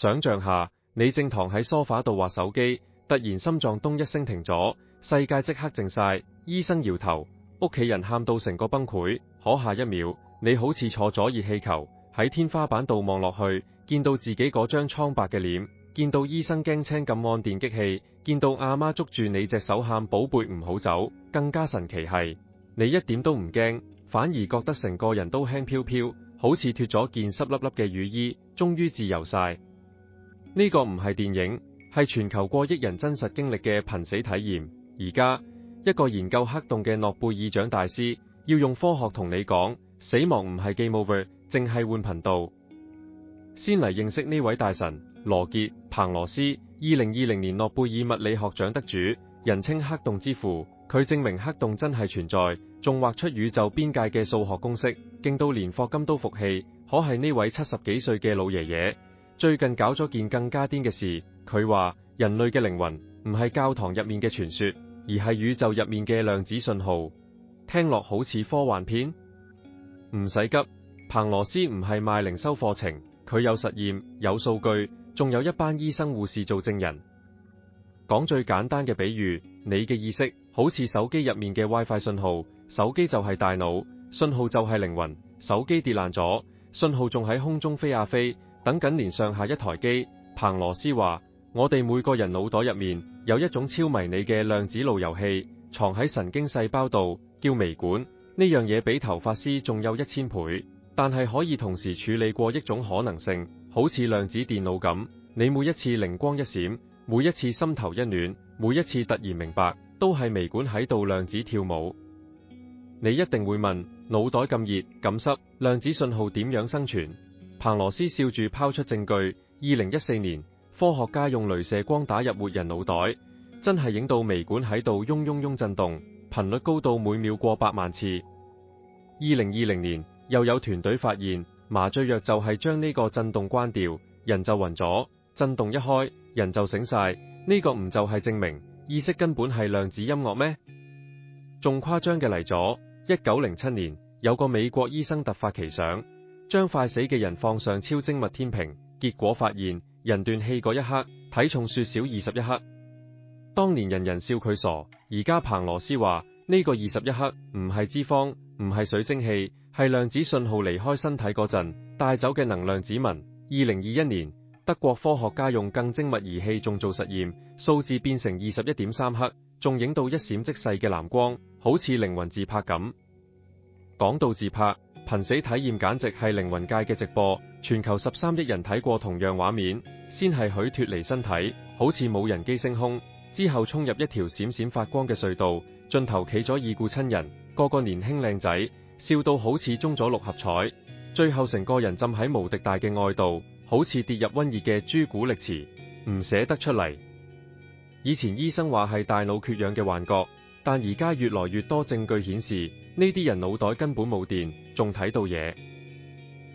想像下，你正躺喺梳化度畫手機，突然心臟咚一聲停咗，世界即刻靜晒，醫生搖頭，屋企人喊到成個崩潰，可下一秒，你好似坐咗熱氣球，喺天花板度望落去，見到自己嗰張蒼白嘅臉，見到醫生驚青咁按電擊器，見到阿媽捉住你隻手喊寶貝唔好走，更加神奇係，你一點都唔驚，反而覺得成個人都輕飄飄，好似脫咗件濕粒粒嘅雨衣，終於自由晒。呢個唔係電影，係全球過億人真實經歷嘅瀕死體驗。而家一個研究黑洞嘅諾貝爾獎大師，要用科學同你講，死亡唔係 game over，淨係換頻道。先嚟認識呢位大神，羅傑·彭羅斯，2020年諾貝爾物理學獎得主，人稱黑洞之父。佢證明黑洞真係存在，仲畫出宇宙邊界嘅數學公式，勁到連霍金都服氣。可係呢位70幾歲嘅老爺爺，最近搞咗件更加癲嘅事。佢話人類嘅靈魂唔係教堂入面嘅傳說，而係宇宙入面嘅量子信號。聽落好似科幻片？唔使急，彭羅斯唔係賣靈修課程，佢有實驗、有數據，仲有一班醫生護士做證人。講最簡單嘅比喻，你嘅意識好似手機入面嘅 WiFi 信號，手機就係大腦，信號就係靈魂。手機跌爛咗，信號仲喺空中飛啊飛，等緊連上下一台機。彭羅斯話：我哋每個人腦袋入面有一種超迷你嘅量子路由器，藏喺神經細胞度，叫微管。呢樣嘢比頭髮絲仲有1000倍，但係可以同時處理過億種可能性，好似量子電腦咁。你每一次靈光一閃，每一次心頭一暖，每一次突然明白，都係微管喺度量子跳舞。你一定會問，腦袋咁熱咁濕，量子信號點樣生存？彭羅斯笑住拋出證據。2014年，科學家用鐳射光打入活人腦袋，真係影到微管喺度嗡嗡嗡震動，頻率高到每秒過100萬次。2020年，又有團隊發現，麻醉藥就係將呢個震動關掉，人就暈咗，震動一開，人就醒晒。呢個唔就係證明意識根本係量子音樂咩？仲誇張嘅嚟咗，1907年，有個美國醫生突發奇想，將快死嘅人放上超精密天平，結果發現人斷氣嗰一刻，體重說少21克。當年人人笑佢傻，而家彭羅斯話呢個21克唔係脂肪，唔係水蒸氣，係量子信號離開身體嗰陣帶走嘅能量指紋。2021年，德國科學家用更精密儀器仲做實驗，數字變成21.3克，仲影到一閃即逝嘅藍光，好似靈魂自拍咁。講到自拍，瀕死體驗簡直係靈魂界嘅直播，全球13億人睇過同樣畫面，先係佢脫離身體，好似冇人機升空，之後衝入一條閃閃發光嘅隧道，盡頭企咗已故親人，個個年輕靚仔，笑到好似中咗6合彩，最後成個人浸喺無敵大嘅愛度，好似跌入溫熱嘅朱古力池，唔捨得出嚟。以前醫生話係大腦缺氧嘅幻覺，但而家越來越多證據顯示，呢啲人腦袋根本冇電，仲睇到嘢。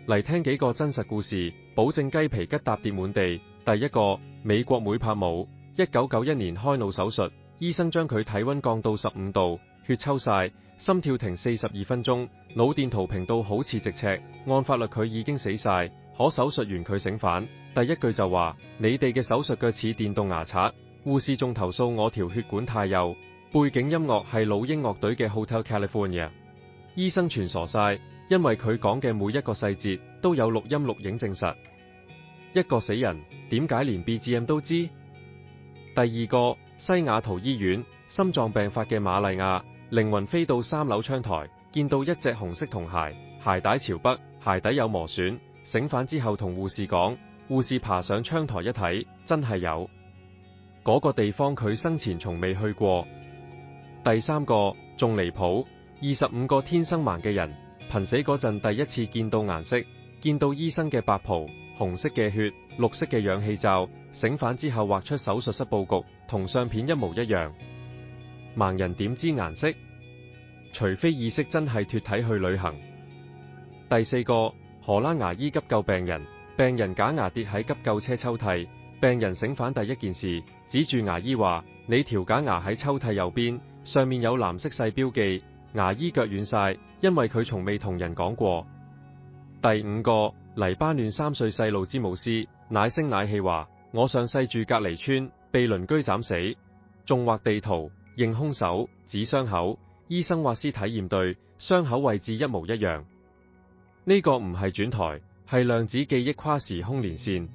嚟聽幾個真實故事，保證雞皮疙瘩跌滿地。第一個，美國梅柏姆，1991年開腦手術，醫生將佢體溫降到15度，血抽晒，心跳停42分鐘，腦電圖平到好似直尺。按法律佢已經死晒，可手術完佢醒返，第一句就話：你哋嘅手術腳似電動牙刷。護士仲投訴我條血管太幼。背景音樂係老鷹樂隊嘅 Hotel California。醫生全傻晒，因為佢講嘅每一個細節都有錄音錄影證實。一個死人，點解連 BGM 都知？第二個，西雅圖醫院，心臟病發嘅瑪麗亞，靈魂飛到3樓窗台，見到一隻紅色童鞋，鞋帶朝北，鞋底有磨損。醒返之後同護士講，護士爬上窗台一睇，真係有。嗰個地方佢生前從未去過。第三個，仲離譜，25個天生盲嘅人，瀕死嗰陣第一次見到顏色，見到醫生嘅白袍，紅色嘅血，綠色嘅氧氣罩。醒返之後畫出手術室佈局，同相片一模一樣。盲人點知顏色？除非意識真係脫體去旅行。第四個，荷蘭牙醫急救病人，病人假牙跌喺急救車抽屜，病人醒返第一件事，指住牙醫話：你條假牙喺抽屜右邊，上面有藍色細標記。牙醫腳軟晒，因為佢從未同人講過。第五個，黎巴嫩3歲細路詹姆斯，乃聲乃氣話：我上世住隔離村，被鄰居斬死，仲畫地圖，認兇手，指傷口，醫生話屍體驗對，傷口位置一模一樣。呢個唔係轉台，係量子記憶跨時空連線。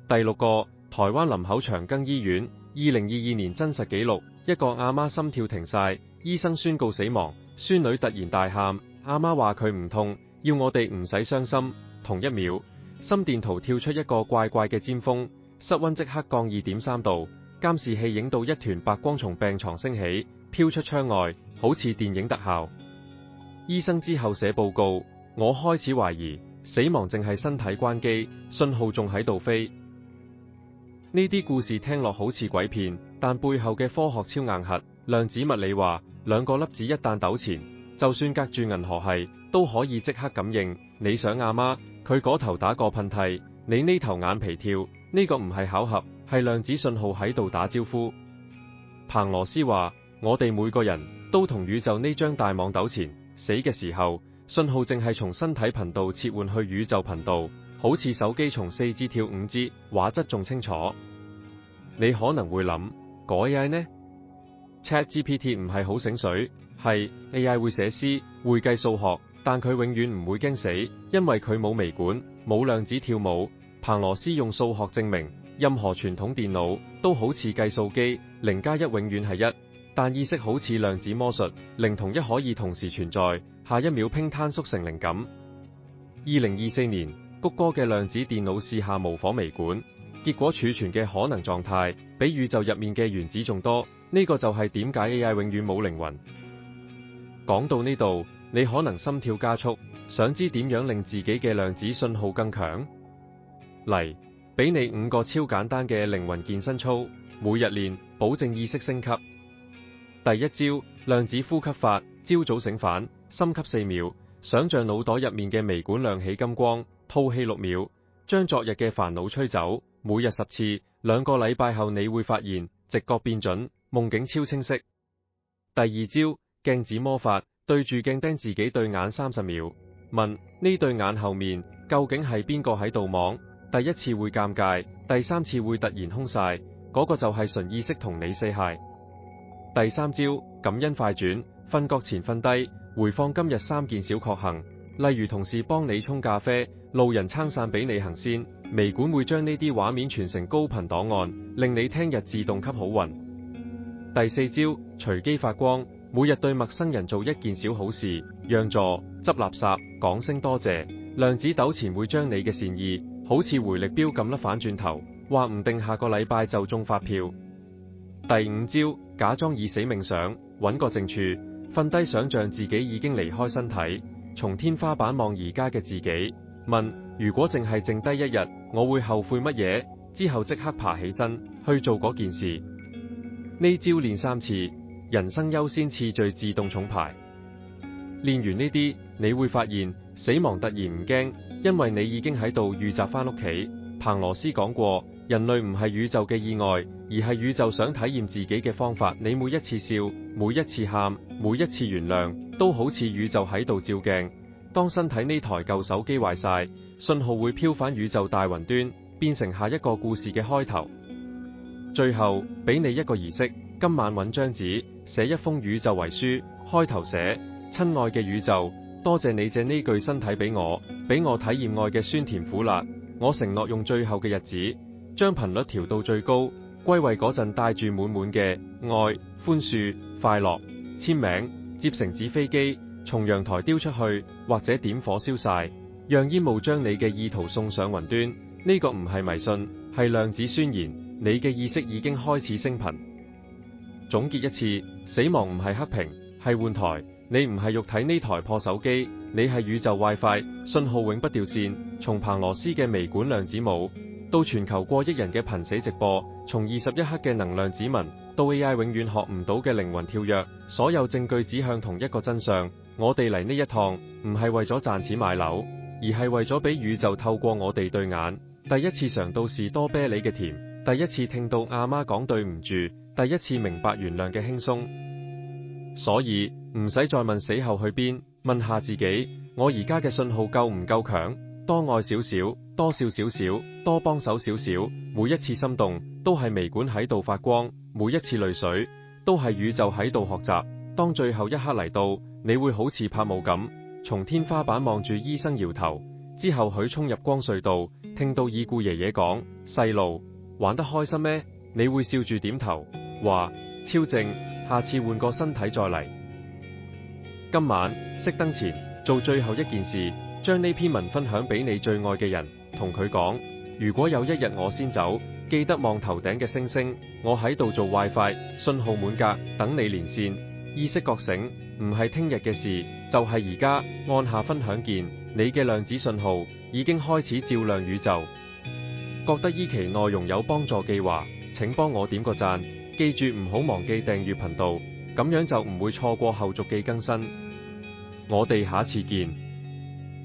第六個，台灣林口長庚醫院2022年真實紀錄，一個阿媽心跳停晒，醫生宣告死亡，孫女突然大喊，阿媽話佢唔痛，要我哋唔使傷心。同一秒，心電圖跳出一個怪怪嘅尖峰，室溫即刻降2.3度，監視器影到一團白光從病床升起，飄出窗外，好似電影特效。醫生之後寫報告，我開始懷疑死亡淨係身體關機，信號仲喺度飛。呢啲故事聽落好似鬼片，但背後嘅科學超硬核。量子物理話，兩個粒子一旦糾纏，就算隔住銀河系，都可以即刻感應。你想阿媽，佢嗰頭打個噴嚏，你呢頭眼皮跳，呢個唔係巧合，係量子信號喺度打招呼。彭羅斯話，我哋每個人都同宇宙呢張大網糾纏，死嘅時候，信號淨係從身體頻道切換去宇宙頻道，好似手機從 4G 跳 5G， 畫質仲清楚。你可能會諗，改 AI 呢？ ChatGPT 唔係好醒水，係 AI 會寫詩，會計數學，但佢永遠唔會驚死，因為佢冇微管，冇量子跳舞。彭羅斯用數學證明，任何傳統電腦都好似計數機，0+1永遠係1，但意識好似量子魔術，0同1可以同時存在，下一秒拼攤縮成0咁。2024年，谷歌嘅量子電腦試下模仿微管，結果儲存嘅可能狀態比宇宙入面嘅原子仲多。呢個就係點解 AI 永遠冇靈魂。講到呢度，你可能心跳加速，想知點樣令自己嘅量子信號更強？嚟，俾你5個超簡單嘅靈魂健身操，每日練，保證意識升級。第一招，量子呼吸法，朝早醒返，深吸4秒，想像腦袋入面嘅微管亮起金光，吐氣6秒，將昨日嘅煩惱吹走，每日10次，2個禮拜後你會發現直覺變準，夢境超清晰。第二招，鏡子魔法，對住鏡盯自己對眼30秒，問呢對眼後面究竟係邊個喺度望？第一次會尷尬，第3次會突然空晒，嗰個就係純意識同你 say hi。第三招，感恩快轉，瞓覺前瞓低，回放今日3件小確幸，例如同事幫你沖咖啡，路人撐傘俾你行先，微管會將呢啲畫面傳成高頻檔案，令你聽日自動吸好運。第四招，隨機發光，每日對陌生人做1件小好事，讓座、執垃圾、講聲多謝，量子糾纏會將你嘅善意好似回力鏢咁甩反轉頭，話唔定下個禮拜就中發票。第5招，假裝已死冥想，揾個靜處，瞓低想像自己已經離開身體，從天花板望而家嘅自己，問如果淨係剩低1日，我會後悔乜嘢？之後即刻爬起身去做嗰件事。呢招練3次，人生優先次序自動重排。練完呢啲，你會發現死亡突然唔驚，因為你已經喺度預習翻屋企。彭羅斯講過，人類唔係宇宙嘅意外，而係宇宙想體驗自己嘅方法。你每一次笑，每一次喊，每一次原諒，都好似宇宙喺度照鏡。當身體呢台舊手機壞晒，信號會飄返宇宙大雲端，變成下一個故事嘅開頭。最後俾你一個儀式，今晚揾張紙，寫一封宇宙遺書，開頭寫：親愛嘅宇宙，多謝你借呢具身體俾我體驗愛嘅酸甜苦辣。我承諾用最後嘅日子，將頻率調到最高，歸位嗰陣帶住滿滿嘅愛、寬恕、快樂。簽名，接成紙飛機，從陽台丟出去，或者點火燒晒，讓煙霧將你嘅意圖送上雲端。呢個唔係迷信，係量子宣言。你嘅意識已經開始升頻。總結一次，死亡唔係黑屏，係換台。你唔係肉體呢台破手機，你係宇宙 WiFi， 信號永不掉線。從彭羅斯嘅微管量子舞，到全球過億人嘅瀕死直播，從21克嘅能量指紋，到 AI 永遠學唔到嘅靈魂跳躍，所有證據指向同一個真相：我哋嚟呢一趟，唔係為咗賺錢買樓，而係為咗俾宇宙透過我哋對眼，第一次嘗到士多啤梨嘅甜，第一次聽到阿媽講對唔住，第一次明白原諒嘅輕鬆。所以唔使再問死後去邊，問下自己：我而家嘅信號夠唔夠強？多愛少少，多笑少少，多幫手少少，每一次心動都係微管喺度發光，每一次淚水都係宇宙喺度學習。當最後一刻嚟到，你會好似拍舞咁，從天花板望住醫生搖頭，之後佢衝入光隧道，聽到已故爺爺講：細路玩得開心咩？你會笑住點頭，話超正，下次換個身體再嚟。今晚熄燈前做最後一件事，將呢篇文分享俾你最愛嘅人，同佢講：如果有一日我先走，記得望頭頂嘅星星，我喺度做 WiFi， 信號滿格，等你連線。意識覺醒，唔係聽日嘅事，就係而家。按下分享鍵，你嘅量子信號已經開始照亮宇宙。覺得依期內容有幫助嘅話，請幫我點個讚，記住唔好忘記訂閱頻道，咁樣就唔會錯過後續嘅更新。我哋下次見。